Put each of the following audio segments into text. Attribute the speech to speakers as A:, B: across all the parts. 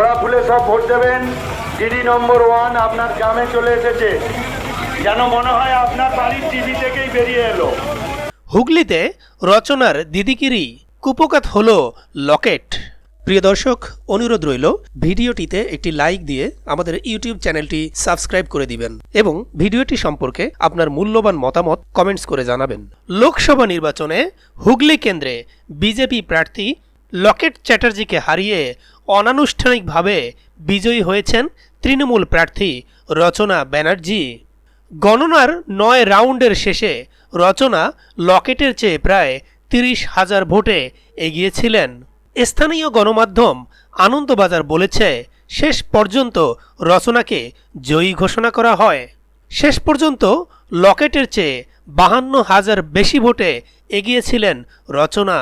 A: জবা ফুলে সব ভোট দেবেন। দিদি নম্বর 1 আপনার গ্রামে চলে এসেছে, যেন মনে হয় আপনার বাড়ির টিভি থেকেই বেরিয়ে এলো।
B: হুগলিতে রচনার দিদিগিরি কুপোকাত হল লকেট। প্রিয় দর্শক, অনুরোধ রইল ভিডিওটিতে একটি লাইক দিয়ে আমাদের ইউটিউব চ্যানেলটি সাবস্ক্রাইব করে দিবেন এবং ভিডিওটি সম্পর্কে আপনার মূল্যবান মতামত কমেন্টস করে জানাবেন। লোকসভা নির্বাচনে হুগলি কেন্দ্রে বিজেপি প্রার্থী লকেট চ্যাটার্জিকে হারিয়ে অনানুষ্ঠানিকভাবে বিজয়ী হয়েছেন তৃণমূল প্রার্থী রচনা ব্যানার্জি। গণনার 9 রাউন্ডের শেষে রচনা লকেটের চেয়ে প্রায় 30,000 ভোটে এগিয়েছিলেন। স্থানীয় গণমাধ্যম আনন্দবাজার বলেছে, শেষ পর্যন্ত রচনাকে জয়ী ঘোষণা করা হয়। শেষ পর্যন্ত লকেটের চেয়ে 52,000 বেশি ভোটে এগিয়েছিলেন রচনা।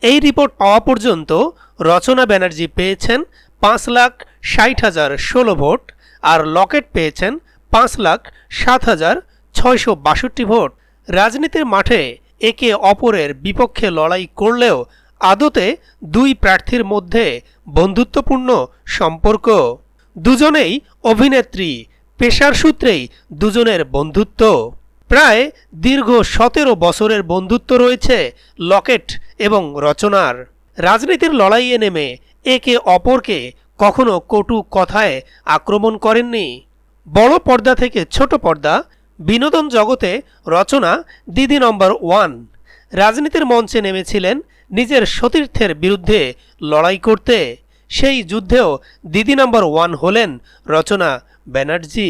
B: এই রিপোর্ট পাওয়া পর্যন্ত রচনা ব্যানার্জি পেয়েছেন 5,60,016 ভোট আর লকেট পেয়েছেন 5,07,662 ভোট। রাজনীতির মাঠে একে অপরের বিপক্ষে লড়াই করলেও আদতে দুই প্রার্থীর মধ্যে বন্ধুত্বপূর্ণ সম্পর্ক। দুজনেই অভিনেত্রী, পেশার সূত্রেই দুজনের বন্ধুত্ব। প্রায় দীর্ঘ 17 বছরের বন্ধুত্ব রয়েছে লকেট এবং রচনার। রাজনীতির লড়াইয়ে নেমে একে অপরকে কখনো কটু কথায় আক্রমণ করেননি। বড় পর্দা থেকে ছোট পর্দা, বিনোদন জগতে রচনা দিদি নম্বর 1। রাজনীতির মঞ্চে নেমেছিলেন নিজের সতীর্থের বিরুদ্ধে লড়াই করতে। সেই যুদ্ধেও দিদি নম্বর 1 হলেন রচনা ব্যানার্জি।